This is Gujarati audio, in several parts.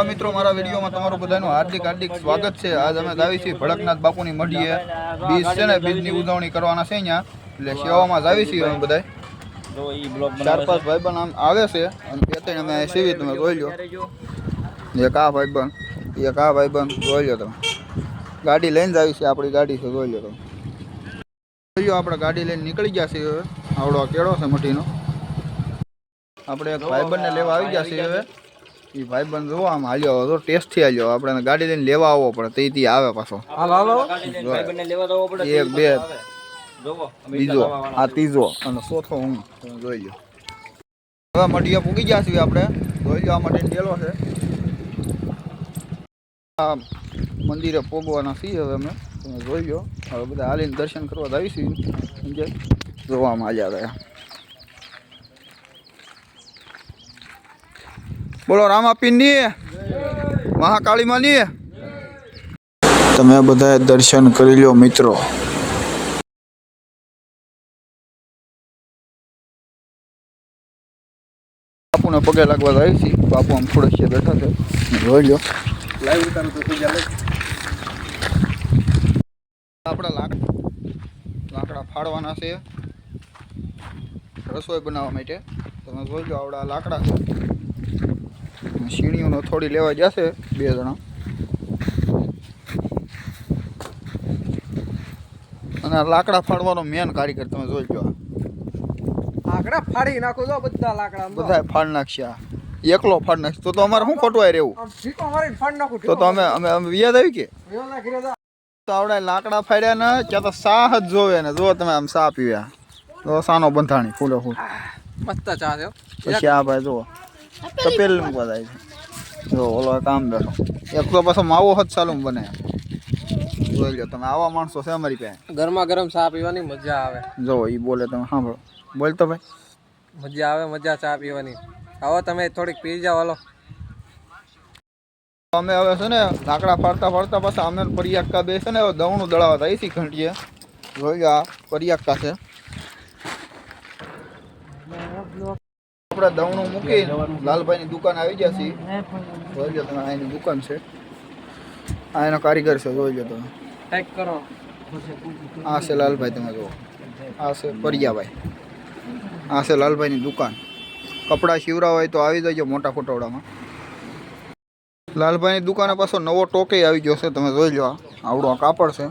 મિત્રો મારા વિડીયોમાં તમારું બધાનું હાર્દિક હાર્દિક સ્વાગત છે। આજ અમે જાવી છીએ ભડકનાથ બાપુની મઢીએ બીજ છે ને બીજની ઉજવણી કરવાના છે અહીંયા એટલે સેવામાં જાવી છીએ અમે બધા જો ઈ બ્લોગ બનાવે 4-5 ભાઈબંધ આમ આવે છે અને બે ત્રણ અમે સેવી તમે જોઈ લો એક આ ભાઈબંધ જોઈ લો તમે ગાડી લઈને જાવી છે આપણી ગાડી છે જોઈ લો તમે જોઈ આપણે ગાડી લઈને નીકળી ગયા છીએ હવે આવડો કેળો છે મઢીનો આપણે એક ભાઈબંધને લેવા આવી ગયા છીએ હવે એ ભાઈબંધ જો આમ હાલ્યો તો ટેસ્ટથી હાલ્યો આપણે ગાડી લઈને લેવા આવવો પડે તેથી આવે પાછો ભાઈબંધને લેવા જવો પડે એક બે જોવો બીજો આ ત્રીજો અને ચોથો હું જોઈ લો હવે મઢીએ પૂગી ગયા છીએ આપણે જોઈ લો આ મઢીને ડેલો છે આ મંદિરે પોગવાના છીએ હવે અમે તમે જોઈ લો હવે બધા હાલીને દર્શન કરવા આવીશું સમજે જોવામાં હાલ્યા ગયા બોલો રામાપીરની મહાકાળી માની તમે બધા દર્શન કરી લો મિત્રો બાપુને પગે લાગવા આવી છે બાપુ આમ થોડે છે બેઠા છે જોઈ લો લાઈવ ઉતારું તો થઈ જાય આપણે લાકડા ફાડવાના છે રસોઈ બનાવવા માટે તમે જોઈ લો આવડા લાકડા છે સીણીઓનો થોડી લેવા જશે બે જણા અને લાકડા ફાડવાનો મેન કારીગર તમે જોઈ લો લાકડા ફાડી નાખો તો બધા લાકડા બધા ફાડ નાખશે એકલો ફાડ નાખશે તો અમારે શું ખોટવાય રહેવું તો અમે વ્યાજ આવી કે તો આવડે લાકડા ફાડ્યા ને ત્યાં તો સાહ જ જોવે ને જો તમે આમ સા પીવ્યા તો સાનો બંધાણી ફૂલે ફૂલ મસ્ત ચા છે પછી આ ભાઈ જુઓ તપેલ મૂકવા જાય છે જો ઓલો કામ બેઠો એક તો પાછો માવો હદ ચાલું બને જોઈ લો તમે આવા માણસો છે અમારી પાસે ગરમા ગરમ ચા પીવાની મજા આવે જો એ બોલે તમે સાંભળો બોલતો ભાઈ મજા આવે મજા ચા પીવાની આવો તમે થોડીક પી જાઓ હાલો અમે હવે છે ને લાકડા ફાડતા ફાડતા પાછા અમે પરિયાક્કા બે છે ને દવણું દળાવતા આવી ઘંટીએ જોઈ આ પરિયાક્કા છે આપણે દવણું મૂકી લાલભાઈની દુકાન આવી ગયા છીએ જોઈ લો તમે અહીંની દુકાન છે આ એનો કારીગર છે જોઈ લો તમે ટેક કરો આ છે લાલભાઈ તમે જુઓ આ છે પરિયાભાઈ આ છે લાલભાઈની દુકાન કપડાં શિવરા હોય તો આવી જજો મોટા ફોટોડામાં લાલભાઈની દુકાને પાછો નવો ટોકે આવી ગયો છે તમે જોઈ લો આવડો કાપડ છે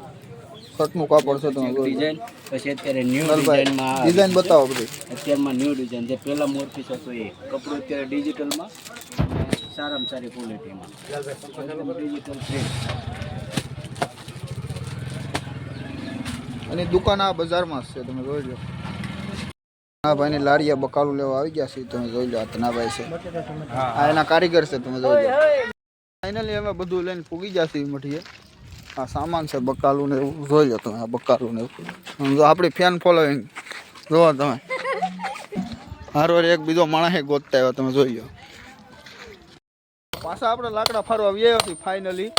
શર્ટનું કાપડ છે તમે ડિઝાઇન પછી અત્યારે ન્યૂ ડિઝાઇનમાં ડિઝાઇન બતાવો બધી અત્યારમાં ન્યૂ ડિઝાઇન જે પહેલા મોરપીસ હતો એ કપડું અત્યારે ડિજિટલમાં સારામાં સારી ક્વોલિટીમાં ડિજિટલ પ્રિન્ટ અને દુકાન આ બજારમાં જ છે તમે જોઈ લો આ ભાઈની લારીયા બકાલું લેવા આવી ગયા છે તમે જોઈ લો આ તનાભાઈ છે આ એના કારીગર છે તમે જોઈ લો ફાઇનલી અમે બધું લઈને પૂગી જશે મઠીએ આ સામાન છે બકાલું ને એવું જોઈ લો તમે આ બકાલું ને એવું જો આપણી ફેન ફોલોઈંગ જોવો તમે હારવાર એક બીજો માણસે ગોતતા આવ્યો તમે જોઈ લો પાછા આપણે લાકડા ફાડવા આવ્યા હતી ફાઇનલી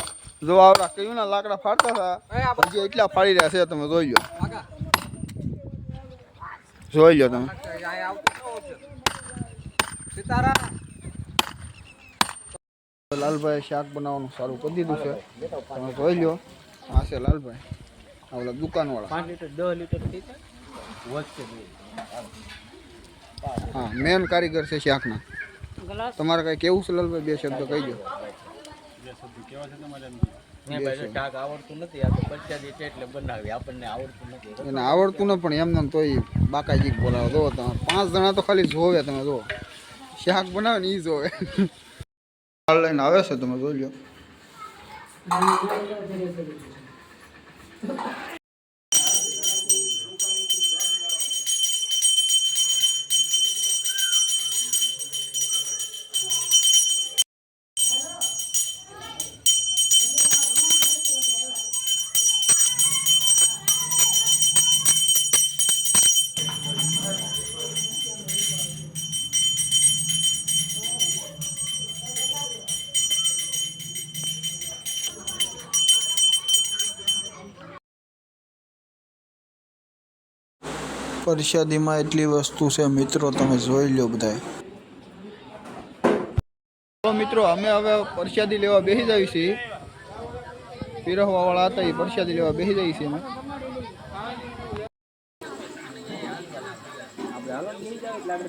જો આવડા કયું ના લાકડા ફાડતા હતા હજી એટલા ફાડી રહ્યા છે તમે જોઈ લો જોઈ લો તમે લાલભાઈ શાક બનાવવાનું સારું કરી દીધું છે તમે જોઈ લો આ છે લાલભાઈ ઓલા દુકાનવાળા 5 લીટર 10 લીટર થઈ જાય હા મેન કારીગર છે શાકના તમારે કઈ કેવું છે લાલભાઈ બે શબ્દ કહી દો શાક આવડતું નથી આ તો પચાદી છે એટલે બનાવી આપણને આવડતું નથી એને આવડતું ન પણ એમને તો બાકાજી બોલાવો જો તમે 5 જણા તો ખાલી જોવે તમે જો શાક બનાવે ને એ જોવે લઈને આવે છે તમે જોઈ લો પ્રસાદીમાં એટલી વસ્તુ છે મિત્રો તમે જોઈ લો બધા મિત્રો અમે હવે પ્રસાદી લેવા બેસી જઈએ છીએ. પીરસવા વાળા હતા એ પ્રસાદી લેવા બેસી જઈએ છીએ અમે. આપણે હાલો નહીં જાવ એટલે આપણે